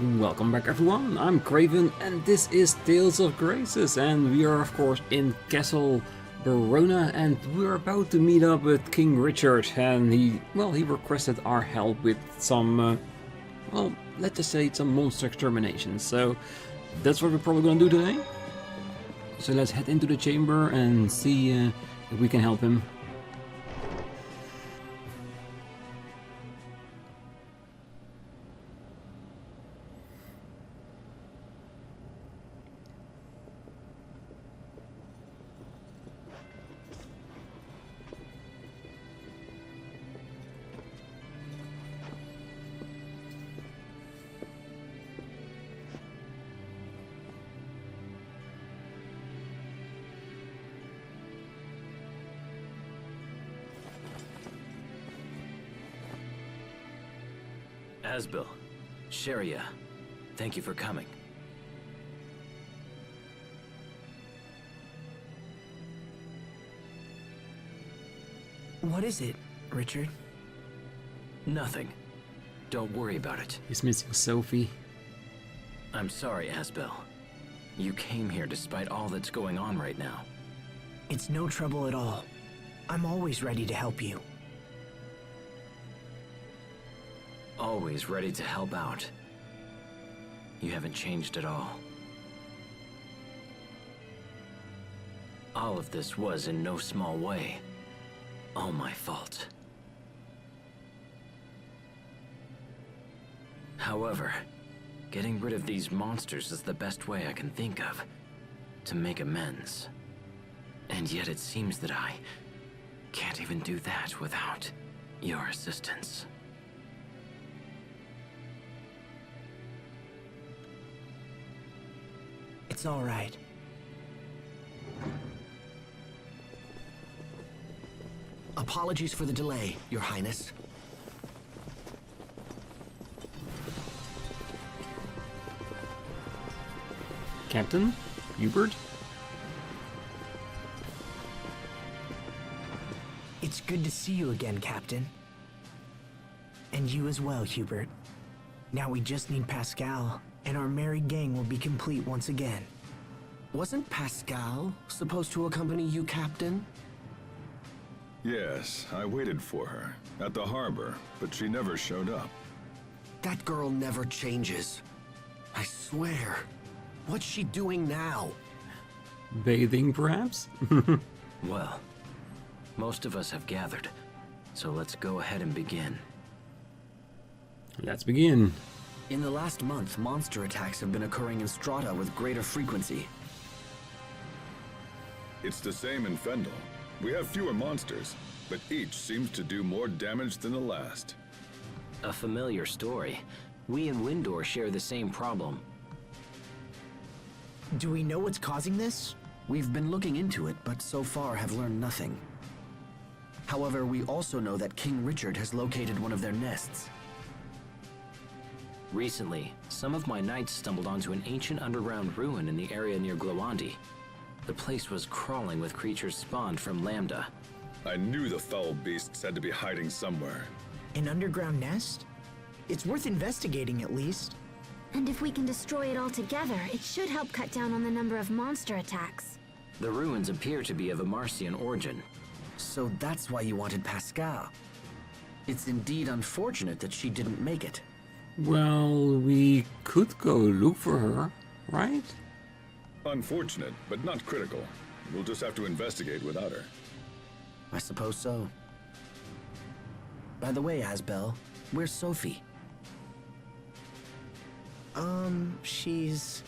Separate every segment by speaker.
Speaker 1: Welcome back everyone, I'm Craven and this is Tales of Graces, and we are of course in Castle Barona and we're about to meet up with King Richard, and he requested our help with some, let's just say some monster extermination. So that's what we're probably gonna do today. So let's head into the chamber and see if we can help him.
Speaker 2: Asbel, Sharia, thank you for coming.
Speaker 3: What is it, Richard?
Speaker 2: Nothing. Don't worry about it.
Speaker 1: He's missing Sophie.
Speaker 2: I'm sorry, Asbel. You came here despite all that's going on right now.
Speaker 3: It's no trouble at all. I'm always ready to help you.
Speaker 2: Always ready to help out. You haven't changed at all. All of this was in no small way all my fault. However, getting rid of these monsters is the best way I can think of to make amends. And yet it seems that I can't even do that without your assistance.
Speaker 3: It's all right. Apologies for the delay, Your Highness.
Speaker 1: Captain? Hubert?
Speaker 3: It's good to see you again, Captain. And you as well, Hubert. Now we just need Pascal, and our merry gang will be complete once again.
Speaker 4: Wasn't Pascal supposed to accompany you, Captain?
Speaker 5: Yes, I waited for her at the harbor, but she never showed up.
Speaker 4: That girl never changes. I swear. What's she doing now?
Speaker 1: Bathing, perhaps?
Speaker 2: Well, most of us have gathered, so let's go ahead and begin.
Speaker 1: Let's begin.
Speaker 4: In the last month, monster attacks have been occurring in Strata with greater frequency.
Speaker 5: It's the same in Fendel. We have fewer monsters, but each seems to do more damage than the last.
Speaker 2: A familiar story. We and Windor share the same problem.
Speaker 3: Do we know what's causing this?
Speaker 4: We've been looking into it, but so far have learned nothing. However, we also know that King Richard has located one of their nests.
Speaker 2: Recently, some of my knights stumbled onto an ancient underground ruin in the area near Glowandi. The place was crawling with creatures spawned from Lambda.
Speaker 5: I knew the foul beasts had to be hiding somewhere.
Speaker 3: An underground nest? It's worth investigating at least.
Speaker 6: And if we can destroy it all together, it should help cut down on the number of monster attacks.
Speaker 2: The ruins appear to be of Amarcian origin.
Speaker 4: So that's why you wanted Pascal. It's indeed unfortunate that she didn't make it.
Speaker 1: Well, we could go look for her, right?
Speaker 5: Unfortunate, but not critical. We'll just have to investigate without her.
Speaker 4: I suppose so. By the way, Asbel, where's Sophie?
Speaker 3: She's...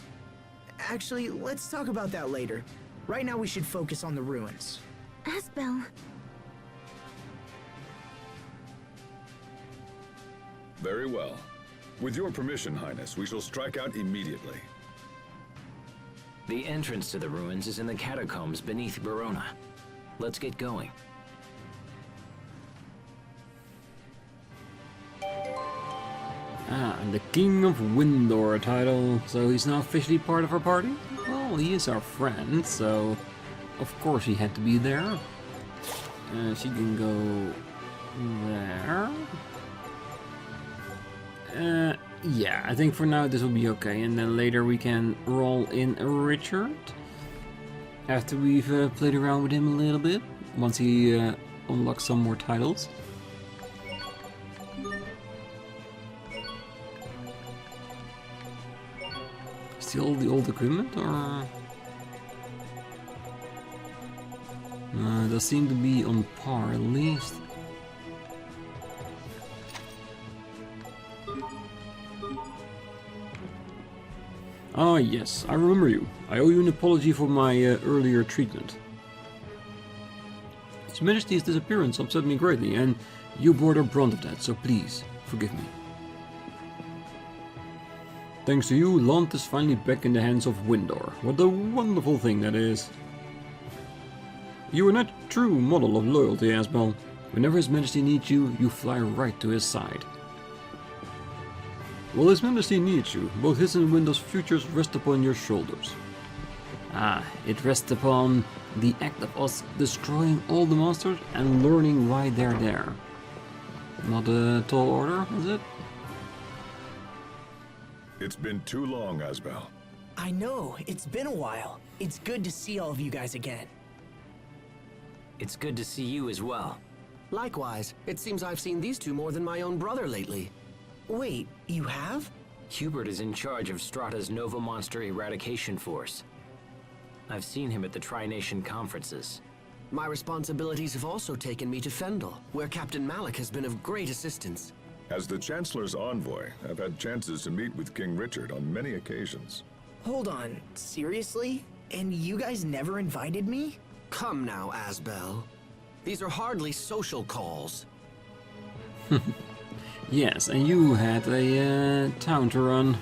Speaker 3: Actually, let's talk about that later. Right now we should focus on the ruins.
Speaker 6: Asbel,
Speaker 5: Very well. With your permission, Highness, we shall strike out immediately.
Speaker 2: The entrance to the ruins is in the catacombs beneath Barona. Let's get going.
Speaker 1: Ah, and the King of Windor title, so he's now officially part of our party? Well, he is our friend, so of course he had to be there. She can go there. Yeah, I think for now this will be okay, and then later we can roll in Richard. After we've played around with him a little bit, once he unlocks some more titles. Still the old equipment, or... it does seem to be on par at least. Ah yes, I remember you. I owe you an apology for my earlier treatment. His Majesty's disappearance upset me greatly, and you bore the brunt of that, so please, forgive me. Thanks to you, Lhant is finally back in the hands of Windor. What a wonderful thing that is. You are not a true model of loyalty, Asbel. Whenever His Majesty needs you, you fly right to his side. Well, His Majesty needs you. Both his and Windor's futures rest upon your shoulders. Ah, it rests upon the act of us destroying all the monsters and learning why they're there. Not a tall order, is it?
Speaker 5: It's been too long, Asbel.
Speaker 3: I know, it's been a while. It's good to see all of you guys again.
Speaker 2: It's good to see you as well.
Speaker 4: Likewise, it seems I've seen these two more than my own brother lately.
Speaker 3: Wait, you have?
Speaker 2: Hubert is in charge of Strata's Nova Monster Eradication Force. I've seen him at the Tri-Nation conferences.
Speaker 4: My responsibilities have also taken me to Fendel, where Captain Malik has been of great assistance.
Speaker 5: As the Chancellor's envoy, I've had chances to meet with King Richard on many occasions.
Speaker 3: Hold on, seriously? And you guys never invited me?
Speaker 4: Come now, Asbel. These are hardly social calls.
Speaker 1: Yes, and you had a town to run.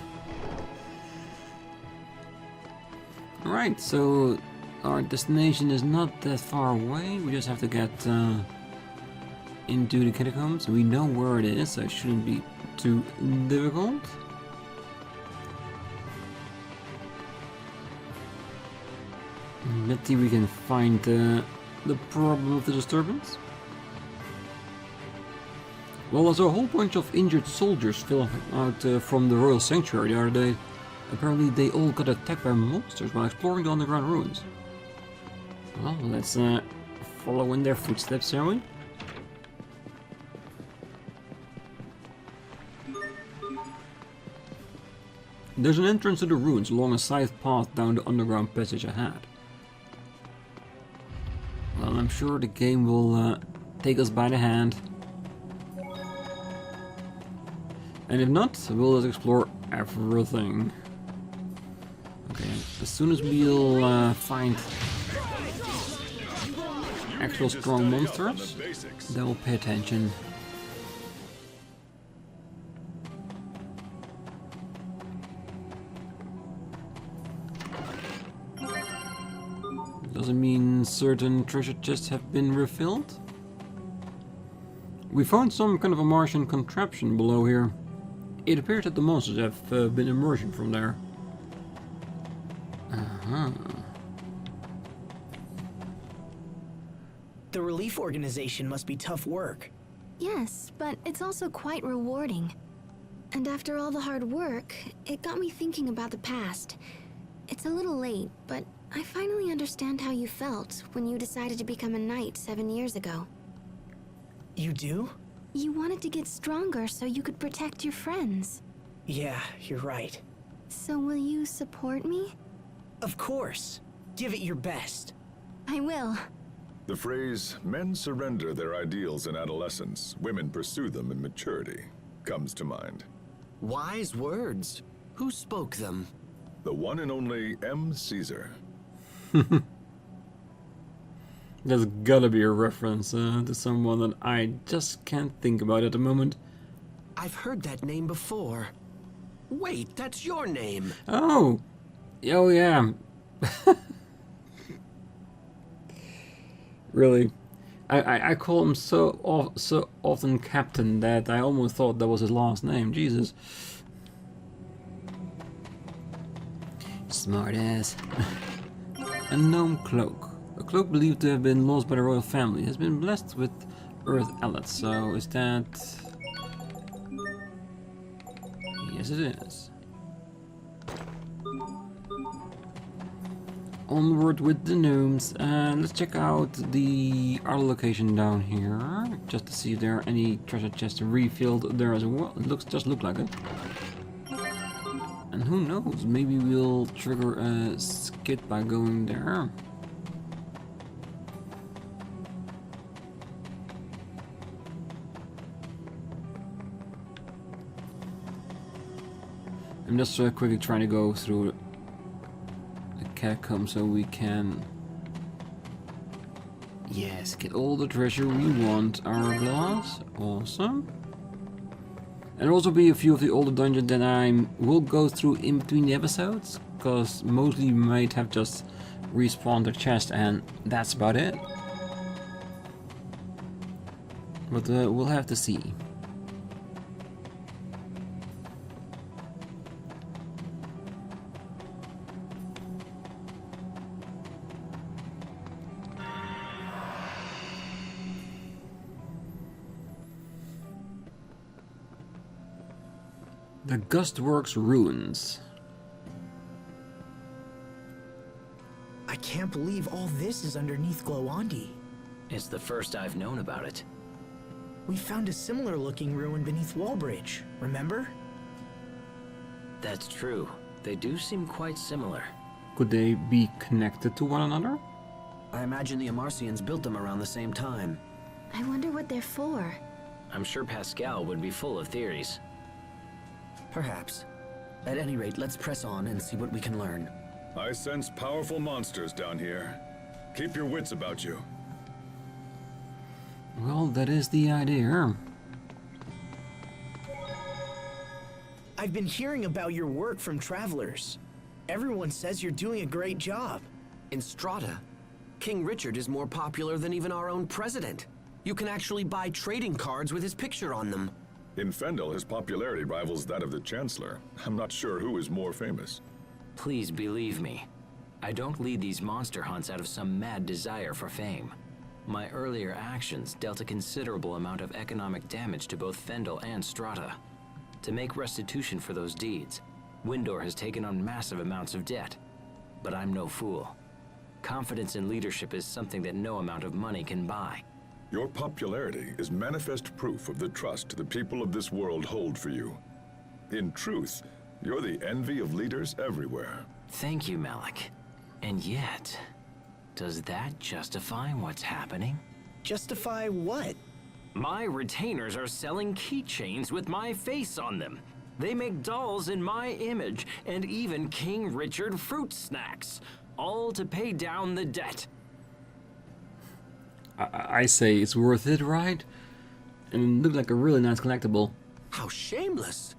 Speaker 1: Alright, so our destination is not that far away. We just have to get into the catacombs. We know where it is, so it shouldn't be too difficult. Let's see if we can find the problem of the disturbance. Well, as a whole bunch of injured soldiers fell out from the Royal Sanctuary the other day. Apparently they all got attacked by monsters while exploring the underground ruins. Well, let's follow in their footsteps, shall we? There's an entrance to the ruins along a side path down the underground passage ahead. Well, I'm sure the game will take us by the hand. And if not, we'll just explore everything. Okay, as soon as we'll find actual strong monsters, then we'll pay attention. Doesn't mean certain treasure chests have been refilled. We found some kind of Amarcian contraption below here. It appears that the monsters have been emerging from there.
Speaker 3: The relief organization must be tough work.
Speaker 6: Yes, but it's also quite rewarding. And after all the hard work, it got me thinking about the past. It's a little late, but I finally understand how you felt when you decided to become a knight 7 years ago.
Speaker 3: You do?
Speaker 6: You wanted to get stronger so you could protect your friends.
Speaker 3: Yeah, you're right.
Speaker 6: So will you support me?
Speaker 3: Of course. Give it your best.
Speaker 6: I will.
Speaker 5: The phrase, men surrender their ideals in adolescence, women pursue them in maturity, comes to mind.
Speaker 4: Wise words. Who spoke them?
Speaker 5: The one and only M. Caesar.
Speaker 1: There's gotta be a reference to someone that I just can't think about at the moment.
Speaker 4: I've heard that name before. Wait, that's your name.
Speaker 1: Oh! Oh yeah. Really. I call him so often Captain that I almost thought that was his last name. Jesus. Smart ass. A gnome cloak. A cloak believed to have been lost by the royal family has been blessed with Earth Ellets. So is that... Yes, it is. Onward with the gnomes, and let's check out the other location down here, just to see if there are any treasure chests refilled there as well. It just look like it. And who knows, maybe we'll trigger a skid by going there. I'm just quickly trying to go through the catacomb so we can, yes, get all the treasure we want. Hourglass, awesome. And also be a few of the older dungeons that I will go through in between the episodes, because mostly might have just respawned the chest and that's about it. But we'll have to see. The Gustworks ruins.
Speaker 3: I can't believe all this is underneath Glowandi.
Speaker 2: It's the first I've known about it.
Speaker 3: We found a similar looking ruin beneath Wallbridge, remember?
Speaker 2: That's true. They do seem quite similar.
Speaker 1: Could they be connected to one another?
Speaker 4: I imagine the Amarcians built them around the same time.
Speaker 6: I wonder what they're for.
Speaker 2: I'm sure Pascal would be full of theories.
Speaker 4: Perhaps. At any rate, let's press on and see what we can learn.
Speaker 5: I sense powerful monsters down here. Keep your wits about you.
Speaker 1: Well, that is the idea.
Speaker 3: I've been hearing about your work from travelers. Everyone says you're doing a great job.
Speaker 7: In Strata, King Richard is more popular than even our own president. You can actually buy trading cards with his picture on them.
Speaker 5: In Fendel, his popularity rivals that of the Chancellor. I'm not sure who is more famous.
Speaker 2: Please believe me. I don't lead these monster hunts out of some mad desire for fame. My earlier actions dealt a considerable amount of economic damage to both Fendel and Strata. To make restitution for those deeds, Windor has taken on massive amounts of debt. But I'm no fool. Confidence in leadership is something that no amount of money can buy.
Speaker 5: Your popularity is manifest proof of the trust the people of this world hold for you. In truth, you're the envy of leaders everywhere.
Speaker 2: Thank you, Malik. And yet, does that justify what's happening?
Speaker 3: Justify what?
Speaker 2: My retainers are selling keychains with my face on them. They make dolls in my image, and even King Richard fruit snacks, all to pay down the debt.
Speaker 1: I say it's worth it, right? And it looked like a really nice collectible.
Speaker 7: How shameless!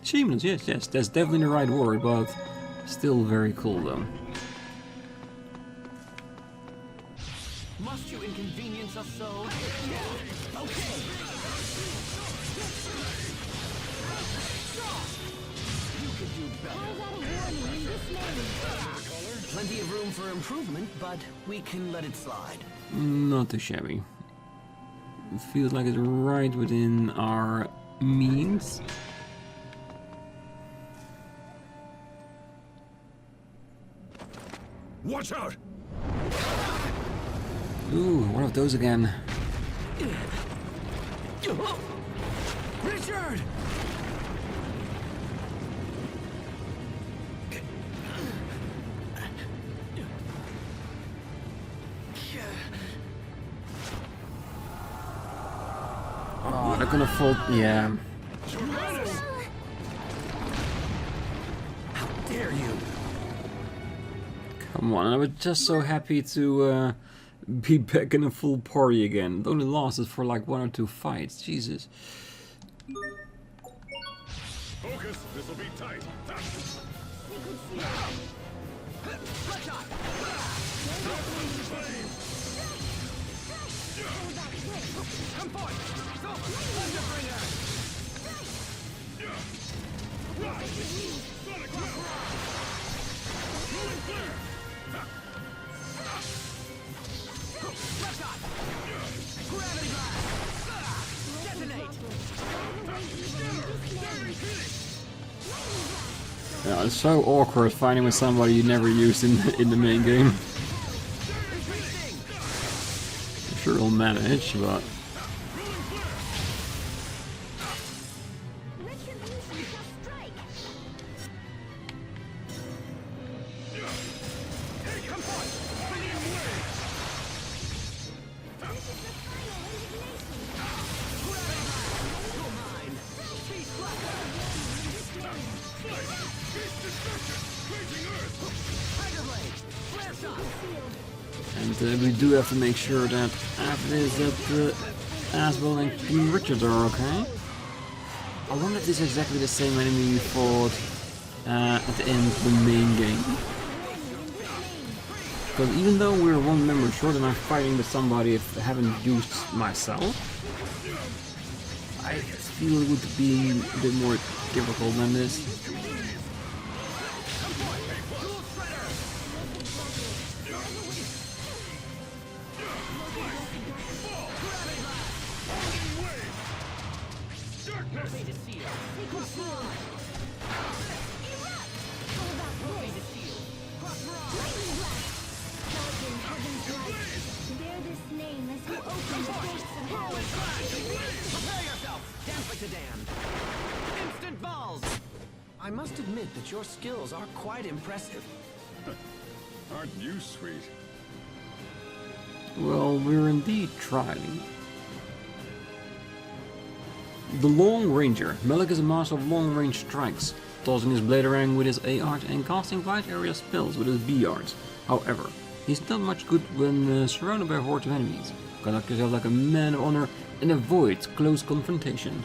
Speaker 1: Shameless, yes, that's definitely the right word, but still very cool though.
Speaker 7: Must you inconvenience us so? Okay! You could do better. Plenty of room for improvement, but we can let it slide.
Speaker 1: Not too shabby. It feels like it's right within our means.
Speaker 5: Watch out!
Speaker 1: Ooh, one of those again.
Speaker 7: Richard!
Speaker 1: Oh, they're gonna fall. Yeah.
Speaker 7: How dare you!
Speaker 1: Come on, I was just so happy to be back in a full party again. It only lasted for like 1 or 2 fights. Jesus.
Speaker 5: Focus, this'll be tight.
Speaker 7: Come forth! Gravity blast! Detonate!
Speaker 1: Yeah, it's so awkward fighting with somebody you never used in the main game. I'm sure he'll manage, but... And we do have to make sure that after this that Asbel and King Richard are okay. I wonder if this is exactly the same enemy we fought at the end of the main game. Because even though we're one member short and I'm fighting with somebody I haven't used myself, I feel it would be a bit more difficult than this.
Speaker 7: I must admit that your skills are quite impressive.
Speaker 5: Aren't you sweet?
Speaker 1: Well, we're indeed trying. The Long Ranger. Malik is a master of long-range strikes, tossing his blade around with his A art and casting wide area spells with his B art. However, he's not much good when surrounded by hordes of enemies. Conduct yourself like a man of honor and avoid close confrontation.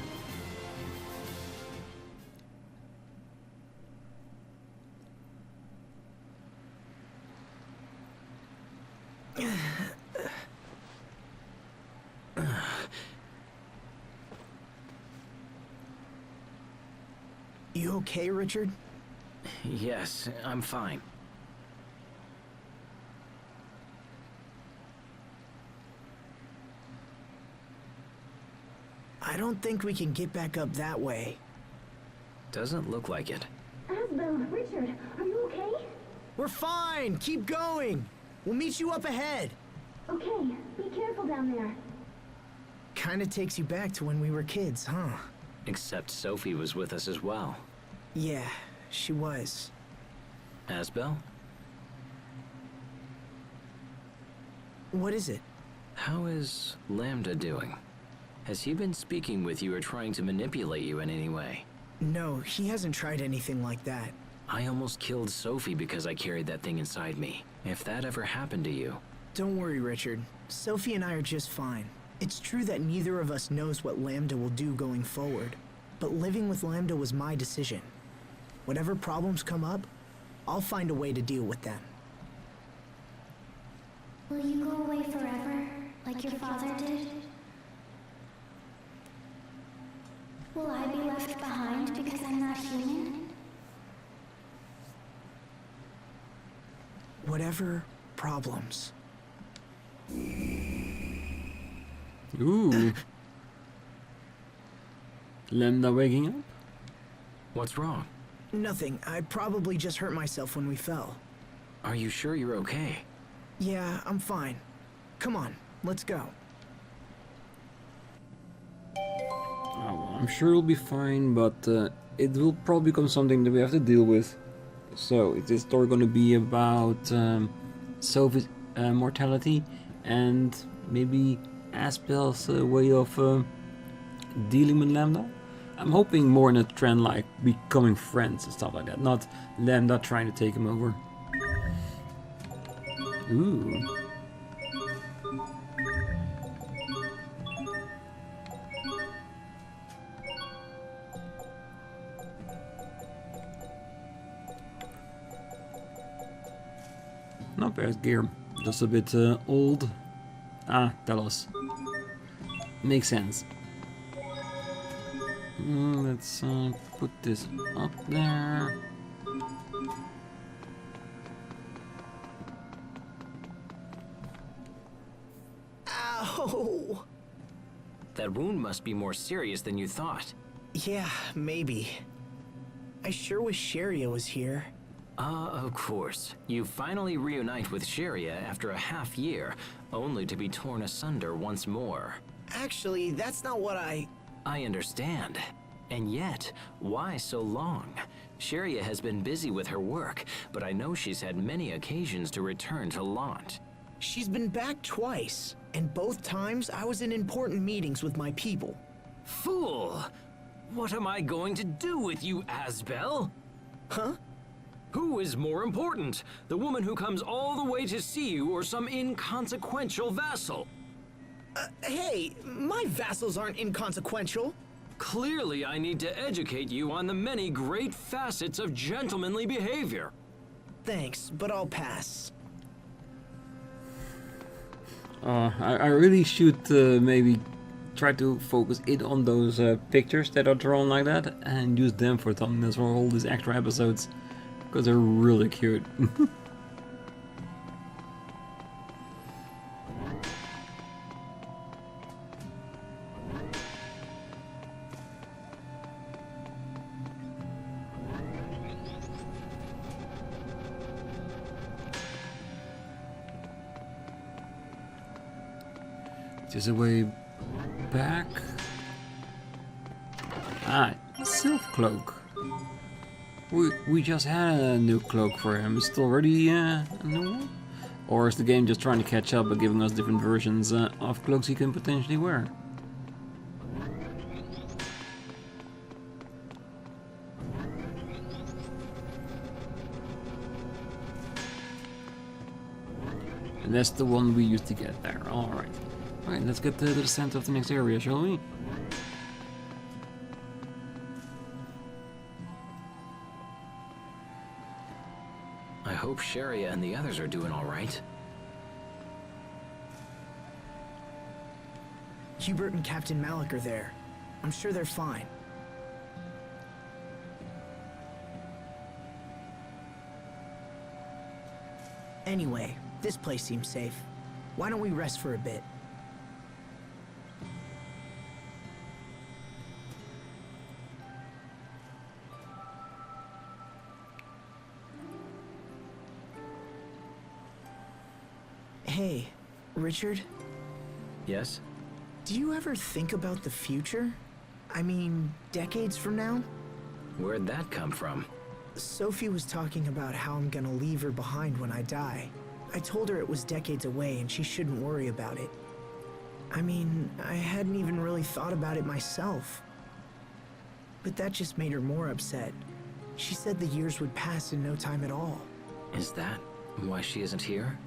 Speaker 3: You okay, Richard?
Speaker 2: Yes, I'm fine.
Speaker 3: I don't think we can get back up that way.
Speaker 2: Doesn't look like it.
Speaker 6: Asbel, Richard, are you okay?
Speaker 3: We're fine! Keep going! We'll meet you up ahead!
Speaker 6: Okay, be careful down there.
Speaker 3: Kinda takes you back to when we were kids, huh?
Speaker 2: Except Sophie was with us as well.
Speaker 3: Yeah, she was.
Speaker 2: Asbel?
Speaker 3: What is it?
Speaker 2: How is Lambda doing? Has he been speaking with you or trying to manipulate you in any way?
Speaker 3: No, he hasn't tried anything like that.
Speaker 2: I almost killed Sophie because I carried that thing inside me. If that ever happened to you...
Speaker 3: Don't worry, Richard. Sophie and I are just fine. It's true that neither of us knows what Lambda will do going forward, but living with Lambda was my decision. Whatever problems come up, I'll find a way to deal with them.
Speaker 6: Will you go away forever, like your father did? Will I be left behind because I'm not human?
Speaker 3: Whatever problems.
Speaker 1: Ooh. Lambda waking up?
Speaker 2: What's wrong?
Speaker 3: Nothing. I probably just hurt myself when we fell.
Speaker 2: Are you sure you're okay?
Speaker 3: Yeah, I'm fine. Come on, let's go.
Speaker 1: Oh, well, I'm sure it'll be fine, but it will probably become something that we have to deal with. So, is this story going to be about Sophie's mortality and maybe Asbel's way of dealing with Lambda? I'm hoping more in a trend like becoming friends and stuff like that, not Lambda trying to take him over. Ooh. Not bad gear, just a bit old. Ah, tell us. Makes sense. Let's put this up there.
Speaker 3: Ow!
Speaker 2: That wound must be more serious than you thought.
Speaker 3: Yeah, maybe. I sure wish Sharia was here.
Speaker 2: Of course. You finally reunite with Sharia after a half year, only to be torn asunder once more.
Speaker 3: Actually, that's not what I
Speaker 2: understand. And yet, why so long? Sharia has been busy with her work, but I know she's had many occasions to return to Lhant.
Speaker 3: She's been back twice, and both times I was in important meetings with my people.
Speaker 2: Fool! What am I going to do with you, Asbel?
Speaker 3: Huh?
Speaker 2: Who is more important? The woman who comes all the way to see you, or some inconsequential vassal?
Speaker 3: Hey, my vassals aren't inconsequential.
Speaker 2: Clearly, I need to educate you on the many great facets of gentlemanly behavior.
Speaker 3: Thanks, but I'll pass.
Speaker 1: I really should maybe try to focus in on those pictures that are drawn like that and use them for thumbnails for all these extra episodes, because they're really cute. There's a way back. Ah, Silk Cloak. We just had a new cloak for him. Is it already a new one? Or is the game just trying to catch up by giving us different versions of cloaks he can potentially wear? And that's the one we used to get there. Alright. Alright, let's get to the center of the next area, shall we?
Speaker 2: I hope Sharia and the others are doing all right.
Speaker 3: Hubert and Captain Malik are there. I'm sure they're fine. Anyway, this place seems safe. Why don't we rest for a bit? Hey, Richard?
Speaker 2: Yes?
Speaker 3: Do you ever think about the future? I mean, decades from now?
Speaker 2: Where'd that come from?
Speaker 3: Sophie was talking about how I'm gonna leave her behind when I die. I told her it was decades away and she shouldn't worry about it. I mean, I hadn't even really thought about it myself. But that just made her more upset. She said the years would pass in no time at all.
Speaker 2: Is that why she isn't here?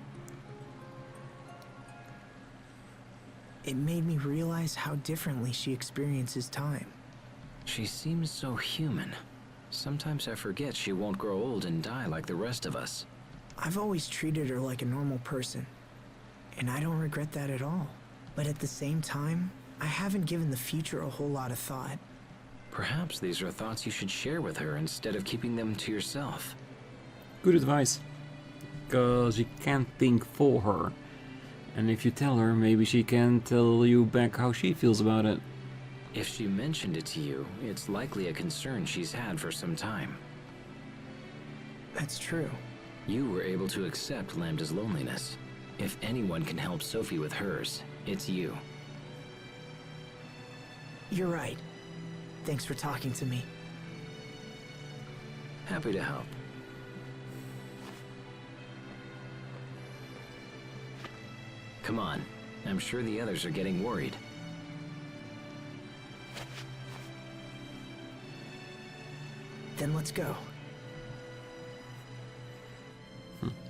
Speaker 3: It made me realize how differently she experiences time.
Speaker 2: She seems so human. Sometimes I forget she won't grow old and die like the rest of us.
Speaker 3: I've always treated her like a normal person, and I don't regret that at all. But at the same time, I haven't given the future a whole lot of thought.
Speaker 2: Perhaps these are thoughts you should share with her instead of keeping them to yourself.
Speaker 1: Good advice. Because you can't think for her. And if you tell her, maybe she can tell you back how she feels about it.
Speaker 2: If she mentioned it to you, it's likely a concern she's had for some time.
Speaker 3: That's true.
Speaker 2: You were able to accept Lambda's loneliness. If anyone can help Sophie with hers, it's you.
Speaker 3: You're right. Thanks for talking to me.
Speaker 2: Happy to help. Come on. I'm sure the others are getting worried.
Speaker 3: Then let's go.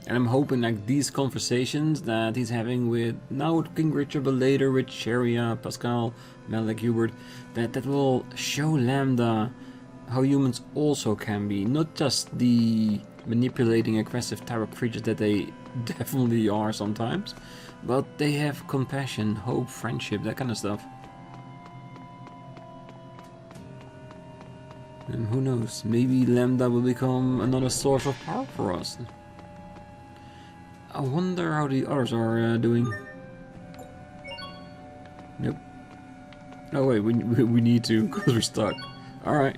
Speaker 1: And I'm hoping like these conversations that he's having with now with King Richard, but later with Sharia, Pascal, Malik, Hubert, that will show Lambda how humans also can be, not just the manipulating, aggressive type of creatures that they definitely are sometimes, but they have compassion, hope, friendship, that kind of stuff. And who knows, maybe Lambda will become another source of power for us. I wonder how the others are doing. Nope. Oh wait, we need to, because we're stuck. Alright.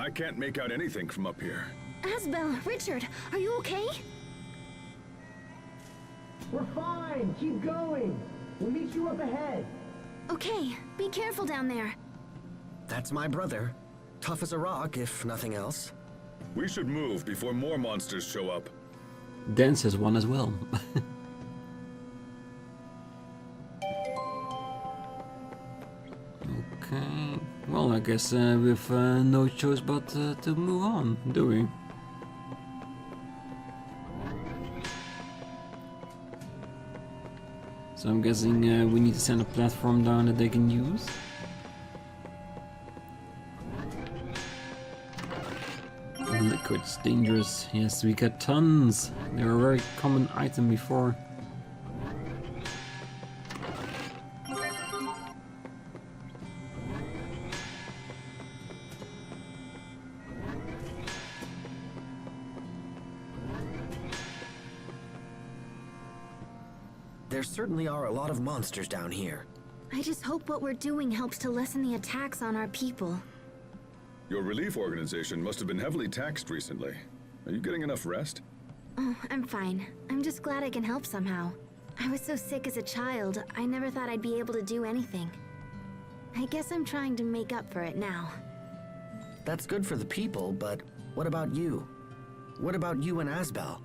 Speaker 5: I can't make out anything from up here.
Speaker 6: Asbel, Richard, are you okay?
Speaker 7: We're fine. Keep going. We'll meet you up ahead.
Speaker 6: Okay, be careful down there.
Speaker 4: That's my brother. Tough as a rock, if nothing else.
Speaker 5: We should move before more monsters show up.
Speaker 1: Dance has one as well. Okay, well, I guess we've no choice but to move on, do we? So I'm guessing we need to send a platform down that they can use. Liquids, dangerous. Yes, we got tons. They were a very common item before.
Speaker 4: There certainly are a lot of monsters down here.
Speaker 6: I just hope what we're doing helps to lessen the attacks on our people.
Speaker 5: Your relief organization must have been heavily taxed recently. Are you getting enough rest?
Speaker 6: Oh, I'm fine. I'm just glad I can help somehow. I was so sick as a child, I never thought I'd be able to do anything. I guess I'm trying to make up for it now.
Speaker 4: That's good for the people, but what about you? What about you and Asbel?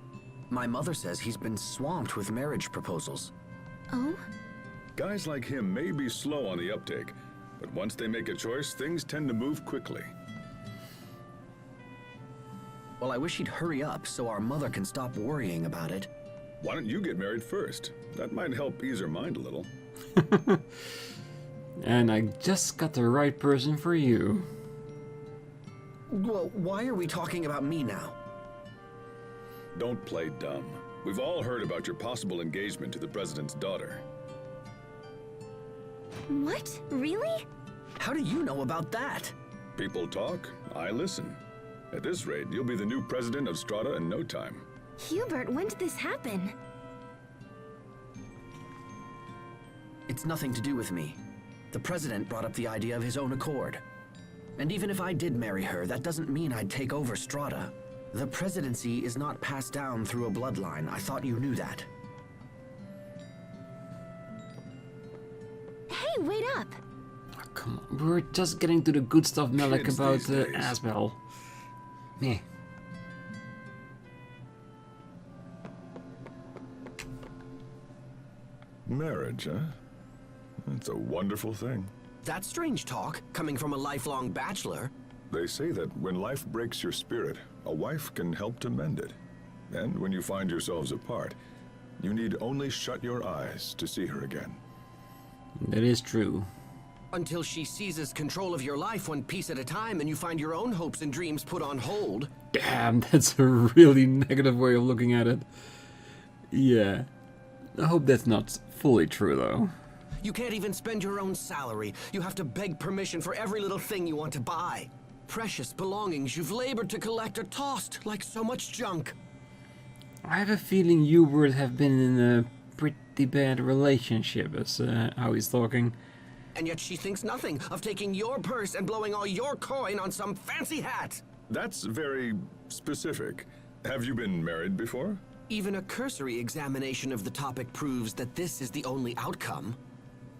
Speaker 4: My mother says he's been swamped with marriage proposals.
Speaker 6: Oh?
Speaker 5: Guys like him may be slow on the uptake, but once they make a choice, things tend to move quickly.
Speaker 4: Well, I wish he'd hurry up so our mother can stop worrying about it.
Speaker 5: Why don't you get married first? That might help ease her mind a little.
Speaker 1: And I just got the right person for you.
Speaker 4: Well, why are we talking about me now?
Speaker 5: Don't play dumb. We've all heard about your possible engagement to the president's daughter.
Speaker 6: What? Really?
Speaker 4: How do you know about that?
Speaker 5: People talk, I listen. At this rate, you'll be the new president of Strata in no time.
Speaker 6: Hubert, when did this happen?
Speaker 4: It's nothing to do with me. The president brought up the idea of his own accord. And even if I did marry her, that doesn't mean I'd take over Strata. The presidency is not passed down through a bloodline. I thought you knew that.
Speaker 6: Hey, wait up!
Speaker 1: Oh, come on, we're just getting to the good stuff, Malik,
Speaker 5: Kids
Speaker 1: about
Speaker 5: these days.
Speaker 1: Asbel. Meh.
Speaker 5: Marriage, huh? That's a wonderful thing.
Speaker 7: That's strange talk, coming from a lifelong bachelor.
Speaker 5: They say that when life breaks your spirit, a wife can help to mend it. And when you find yourselves apart, you need only shut your eyes to see her again.
Speaker 1: That is true.
Speaker 7: Until she seizes control of your life one piece at a time and you find your own hopes and dreams put on hold.
Speaker 1: Damn, that's a really negative way of looking at it. Yeah. I hope that's not fully true, though.
Speaker 7: You can't even spend your own salary. You have to beg permission for every little thing you want to buy. Precious belongings you've labored to collect are tossed like so much junk.
Speaker 1: I have a feeling you would have been in a pretty bad relationship, as how he's talking.
Speaker 7: And yet she thinks nothing of taking your purse and blowing all your coin on some fancy hat.
Speaker 5: That's very specific. Have you been married before?
Speaker 7: Even a cursory examination of the topic proves that this is the only outcome.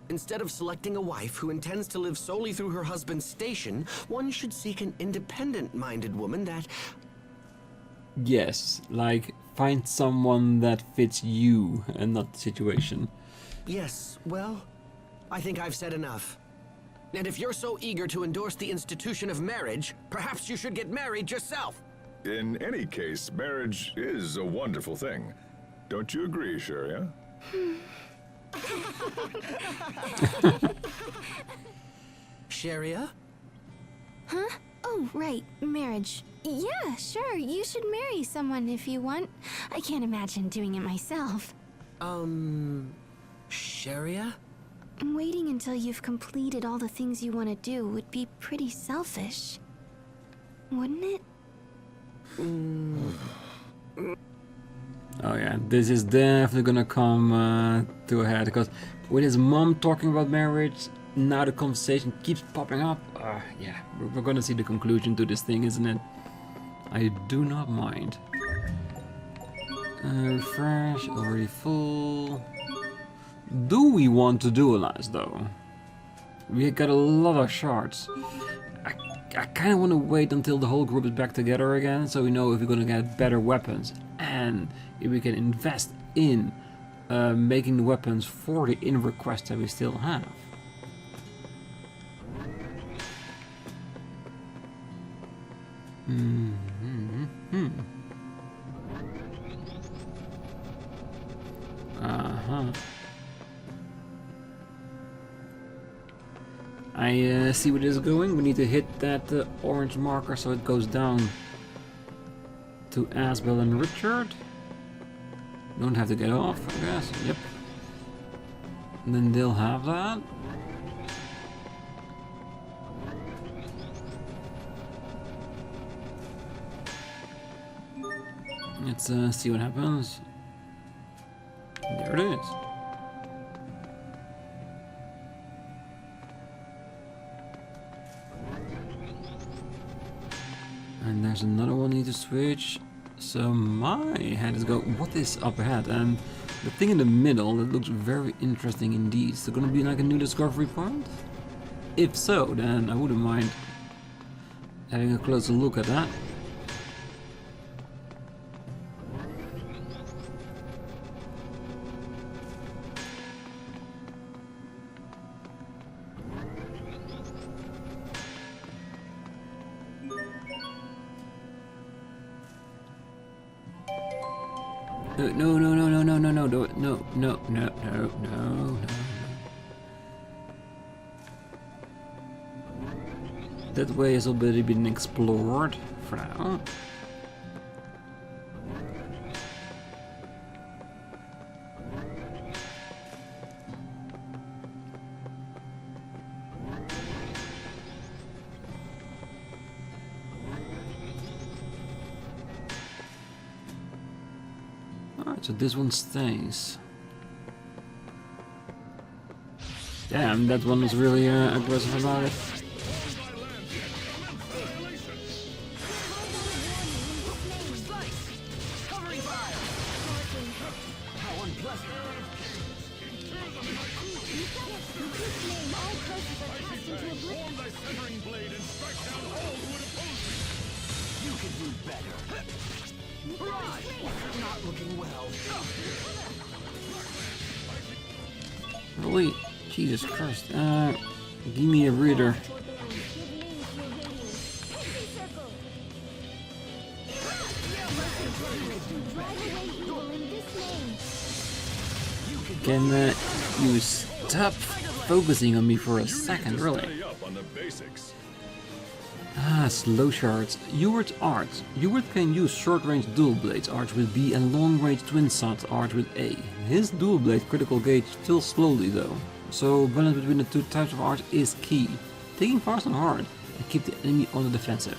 Speaker 7: Instead of selecting a wife who intends to live solely through her husband's station, one should seek an independent-minded woman that...
Speaker 1: Yes, like, find someone that fits you and not the situation.
Speaker 7: Yes, well, I think I've said enough. And if you're so eager to endorse the institution of marriage, perhaps you should get married yourself.
Speaker 5: In any case, marriage is a wonderful thing. Don't you agree, Sharia?
Speaker 7: Sharia?
Speaker 6: Huh? Oh, right, marriage. Yeah, sure, you should marry someone if you want. I can't imagine doing it myself.
Speaker 7: Sharia?
Speaker 6: Waiting until you've completed all the things you want to do would be pretty selfish. Wouldn't it?
Speaker 1: Oh yeah, this is definitely gonna come to a head, because with his mom talking about marriage, now the conversation keeps popping up. Yeah, we're gonna see the conclusion to this thing, isn't it? I do not mind. Refresh, already full. Do we want to duelize though? We got a lot of shards. I kind of want to wait until the whole group is back together again, so we know if we're gonna get better weapons and if we can invest in making the weapons for the inward quest that we still have. I see where this is going. We need to hit that orange marker so it goes down to Asbel and Richard. Don't have to get off, I guess. Yep. And then they'll have that. Let's see what happens. There it is. And there's another one I need to switch. So my head is going, what is up ahead? And the thing in the middle, that looks very interesting indeed. Is there gonna be like a new discovery point? If so, then I wouldn't mind having a closer look at that. No. That way has already been explored for now. Alright, so this one stays. Damn, that one was really aggressive about it. Really? Jesus Christ. Give me a reader. Can you stop focusing on me for a second, really? Slow shards. Eward's art. Eward can use short-range dual blades arch with B and long-range twin swords arch with A. His dual blade critical gauge fills slowly though, so balance between the two types of arch is key. Taking fast and hard and keep the enemy on the defensive.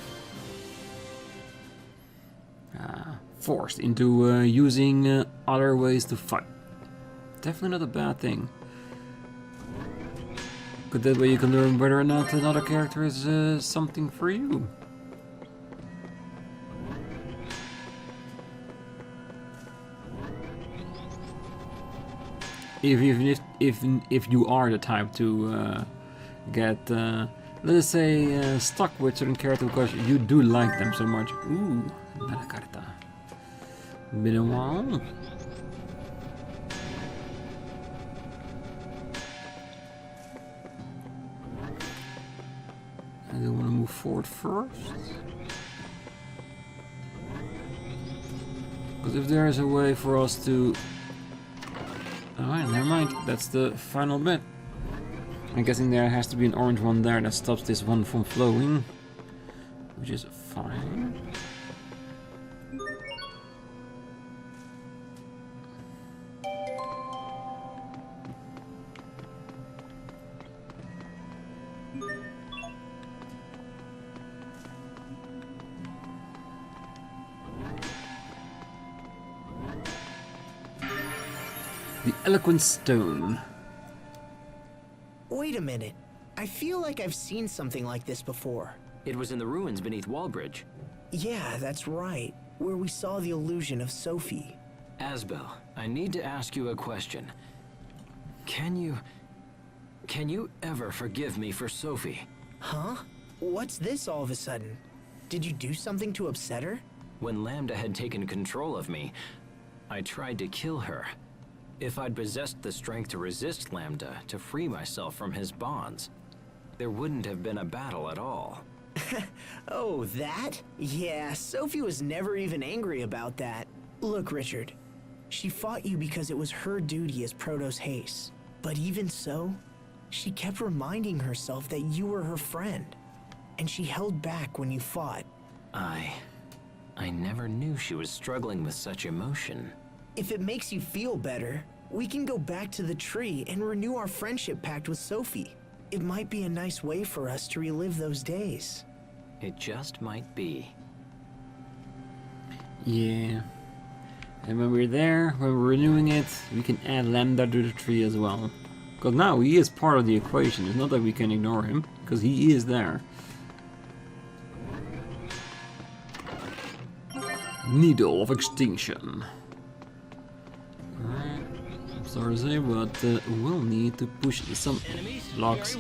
Speaker 1: Forced into using other ways to fight. Definitely not a bad thing. But that way you can learn whether or not another character is something for you. If you are the type to get let's say stuck with certain character because you do like them so much. Ooh, another carta. Been a while. I do want to move forward first. Because if there is a way for us to... Alright, never mind. That's the final bit. I'm guessing there has to be an orange one there that stops this one from flowing. Which is fine. The Eloquent Stone.
Speaker 3: Wait a minute. I feel like I've seen something like this before.
Speaker 2: It was in the ruins beneath Wallbridge.
Speaker 3: Yeah, that's right. Where we saw the illusion of Sophie.
Speaker 2: Asbel, I need to ask you a question. Can you ever forgive me for Sophie?
Speaker 3: Huh? What's this all of a sudden? Did you do something to upset her?
Speaker 2: When Lambda had taken control of me, I tried to kill her. If I'd possessed the strength to resist Lambda, to free myself from his bonds, there wouldn't have been a battle at all.
Speaker 3: Oh, that? Yeah, Sophie was never even angry about that. Look, Richard, she fought you because it was her duty as Protoss Haste. But even so, she kept reminding herself that you were her friend. And she held back when you fought.
Speaker 2: I never knew she was struggling with such emotion.
Speaker 3: If it makes you feel better, we can go back to the tree and renew our friendship pact with Sophie. It might be a nice way for us to relive those days.
Speaker 2: It just might be.
Speaker 1: Yeah. And when we're there, when we're renewing it, we can add Lambda to the tree as well. Because now he is part of the equation. It's not that we can ignore him, because he is there. Needle of Extinction. Alright. I'm sorry to say, but we'll need to push some blocks.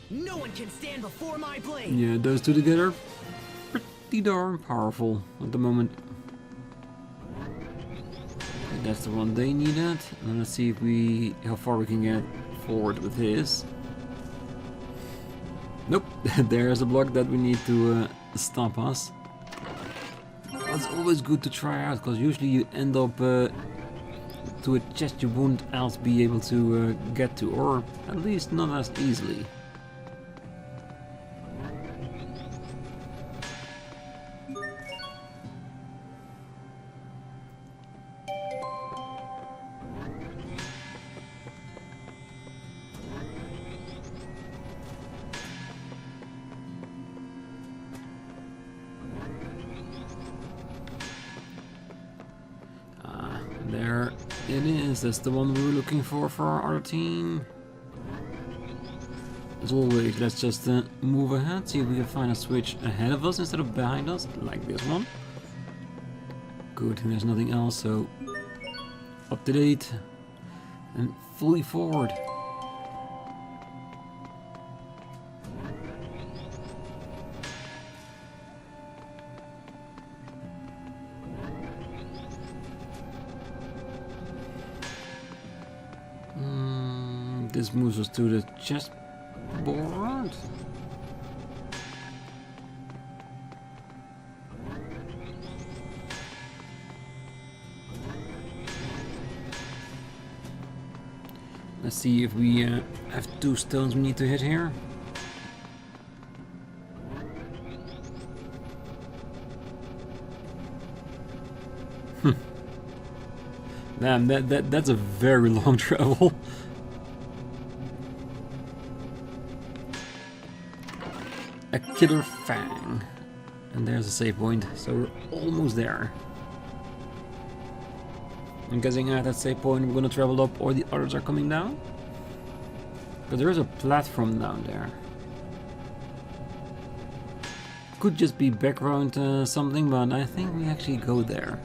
Speaker 3: No one can stand before my blade.
Speaker 1: Yeah, those two together, pretty darn powerful at the moment. Okay, that's the one they needed. And let's see if how far we can get forward with his. Nope, there's a block that we need to stop us. That's always good to try out, because usually you end up to a chest you won't else be able to get to, or at least not as easily. There it is, that's the one we were looking for our other team. As always, let's just move ahead, see if we can find a switch ahead of us instead of behind us, like this one. Good, there's nothing else, so up to date and fully forward. This moves us to the chessboard. Let's see if we have two stones we need to hit here. Damn, that's a very long travel. A killer fang. And there's a save point, so we're almost there. I'm guessing at that save point we're gonna travel up or the others are coming down. But there is a platform down there. Could just be background something, but I think we actually go there.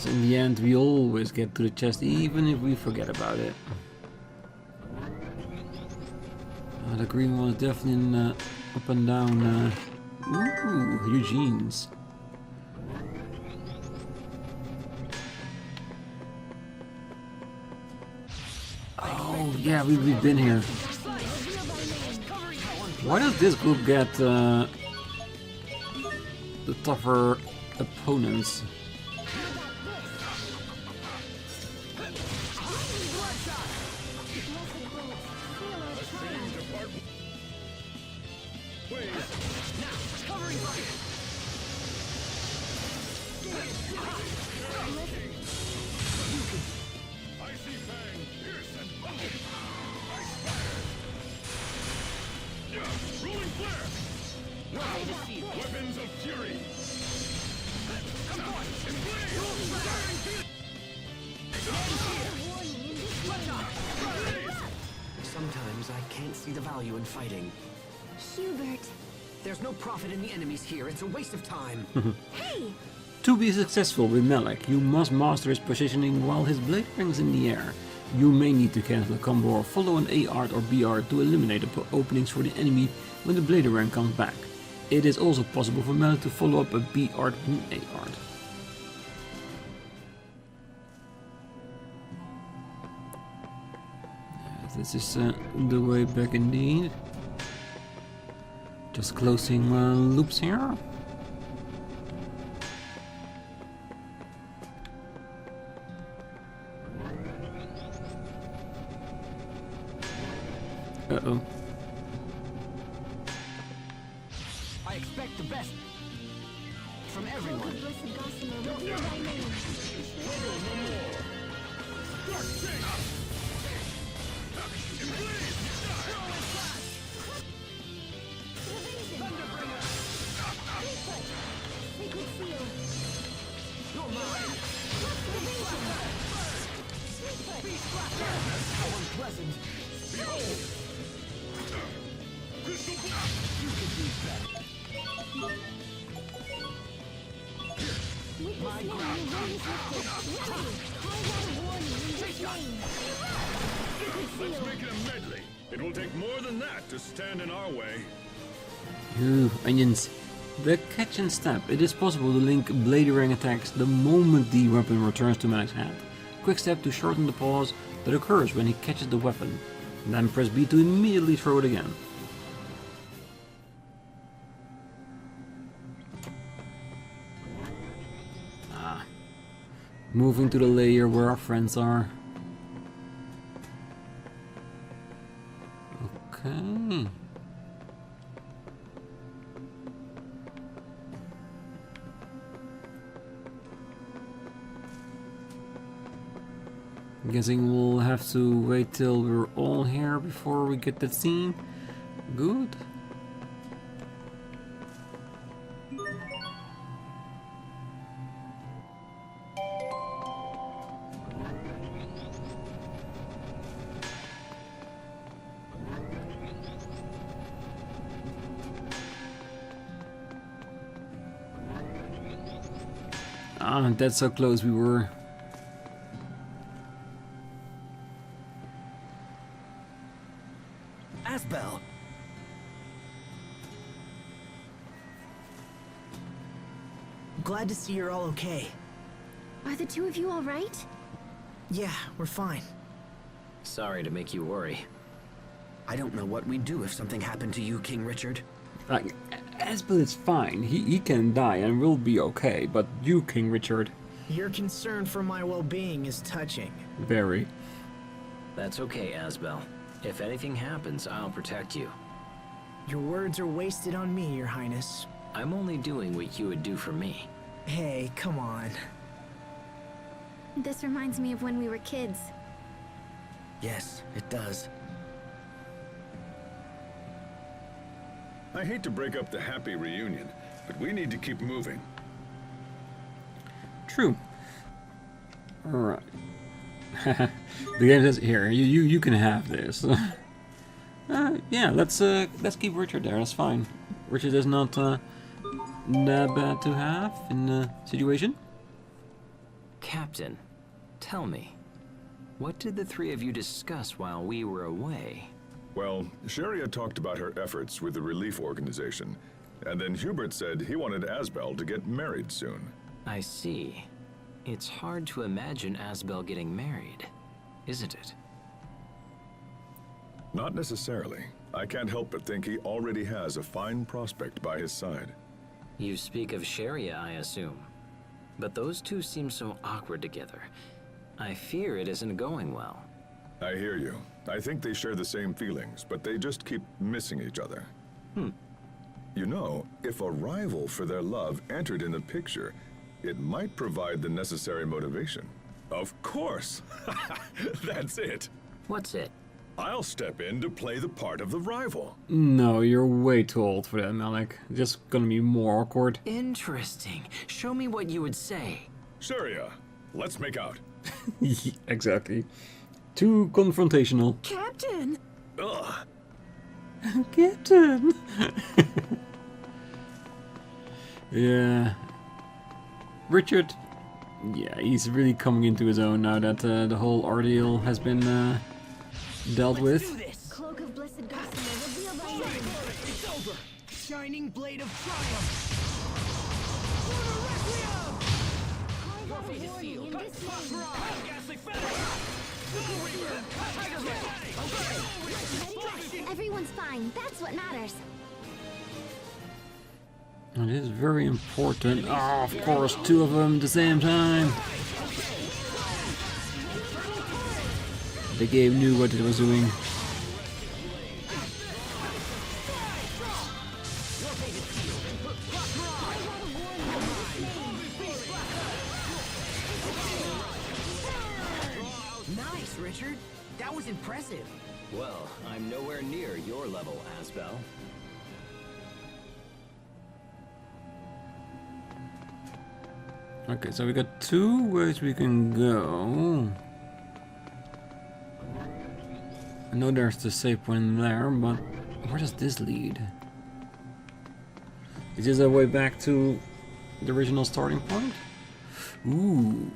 Speaker 1: In the end, we always get to the chest, even if we forget about it. The green one is definitely up and down. Ooh, Eugene's. Oh, yeah, we've been here. Why does this group get the tougher opponents?
Speaker 5: Icy fang, pierce and bumble. Ice fire. Rolling flare. Weapons of fury. Come on,
Speaker 7: Sometimes I can't see the value in fighting.
Speaker 6: Hubert.
Speaker 7: There's no profit in the enemies here. It's a waste of time.
Speaker 6: Hey!
Speaker 1: To be successful with Malak, you must master his positioning while his blade rings in the air. You may need to cancel a combo or follow an A art or B art to eliminate the openings for the enemy when the blade rank comes back. It is also possible for Malak to follow up a B art with an A art. This is the way back indeed. Just closing loops here. Uh-oh.
Speaker 7: I expect the best from everyone. How unpleasant.
Speaker 5: Let's make it a medley. It will take more than that to stand in our way.
Speaker 1: Ooh, onions. The catch and stab. It is possible to link bladering attacks the moment the weapon returns to Malak's hand. Quick step to shorten the pause that occurs when he catches the weapon. Then press B to immediately throw it again. Moving to the layer where our friends are. Okay. I'm guessing we'll have to wait till we're all here before we get that scene. Good. Ah, that's so close we were.
Speaker 7: Asbel!
Speaker 3: Glad to see you're all okay.
Speaker 6: Are the two of you all right?
Speaker 3: Yeah, we're fine.
Speaker 2: Sorry to make you worry.
Speaker 4: I don't know what we'd do if something happened to you, King Richard.
Speaker 1: Like, Asbel is fine. He can die and will be okay. But you, King Richard,
Speaker 3: Your concern for my well-being is touching.
Speaker 1: very.
Speaker 2: That's okay, Asbel. If anything happens, I'll protect you.
Speaker 3: Your words are wasted on me, Your Highness.
Speaker 2: I'm only doing what you would do for me.
Speaker 3: Hey, come on.
Speaker 6: This reminds me of when we were kids.
Speaker 4: Yes, it does.
Speaker 5: I hate to break up the happy reunion, but we need to keep moving.
Speaker 1: True. Alright. The game says here, you can have this. Yeah, let's keep Richard there, that's fine. Richard is not that bad to have in the situation.
Speaker 2: Captain, tell me, what did the three of you discuss while we were away?
Speaker 5: Well, Sharia talked about her efforts with the relief organization, and then Hubert said he wanted Asbel to get married soon.
Speaker 2: I see. It's hard to imagine Asbel getting married, isn't it?
Speaker 5: Not necessarily. I can't help but think he already has a fine prospect by his side.
Speaker 2: You speak of Sharia, I assume. But those two seem so awkward together. I fear it isn't going well.
Speaker 5: I hear you. I think they share the same feelings, but they just keep missing each other. You know, if a rival for their love entered in the picture, it might provide the necessary motivation. Of course! That's it!
Speaker 2: What's it?
Speaker 5: I'll step in to play the part of the rival.
Speaker 1: No, you're way too old for that, Malik. Just gonna be more awkward.
Speaker 2: Interesting. Show me what you would say.
Speaker 5: Syria, let's make out.
Speaker 1: Exactly. Too confrontational.
Speaker 2: Captain!
Speaker 5: Ugh.
Speaker 1: Captain! Yeah. Richard. Yeah, he's really coming into his own now that the whole ordeal has been dealt with.
Speaker 6: Cloak of Blessed Gossamer revealed by Legend.
Speaker 3: It's over! Shining blade of triumph!
Speaker 6: Calling out a warning in this name. Everyone's fine. That's what matters.
Speaker 1: It is very important. Oh, of course, two of them at the same time. The game knew what it was doing.
Speaker 4: Nice, Richard. That was impressive.
Speaker 2: Well, I'm nowhere near your level, Asbel.
Speaker 1: Okay, so we got two ways we can go. I know there's the save point there, but where does this lead? Is this a way back to the original starting point? Ooh.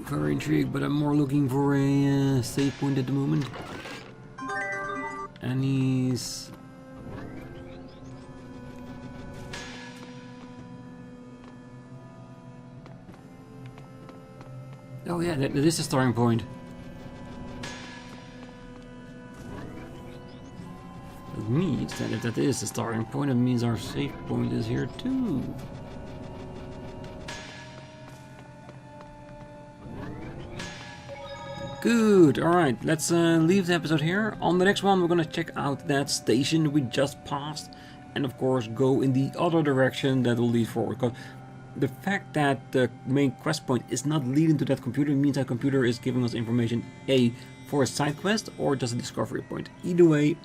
Speaker 1: Very intrigued, but I'm more looking for a save point at the moment. And he's... Oh yeah, that is the starting point. That means that if that is the starting point, it means our save point is here too. Good, alright, let's leave the episode here. On the next one, we're gonna check out that station we just passed, and of course go in the other direction that will lead forward. The fact that the main quest point is not leading to that computer means that computer is giving us information A for a side quest or just a discovery point. Either way,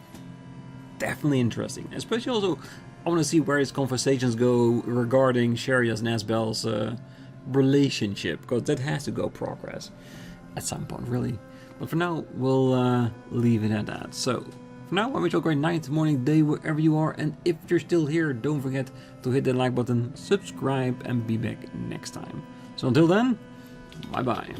Speaker 1: definitely interesting. Especially also, I want to see where his conversations go regarding Sharia's and Asbel's relationship, because that has to go progress at some point, really. But for now, we'll leave it at that. So, for now, I wish you a great night, morning, day, wherever you are. And if you're still here, don't forget to hit the like button, subscribe, and be back next time. So until then, bye-bye.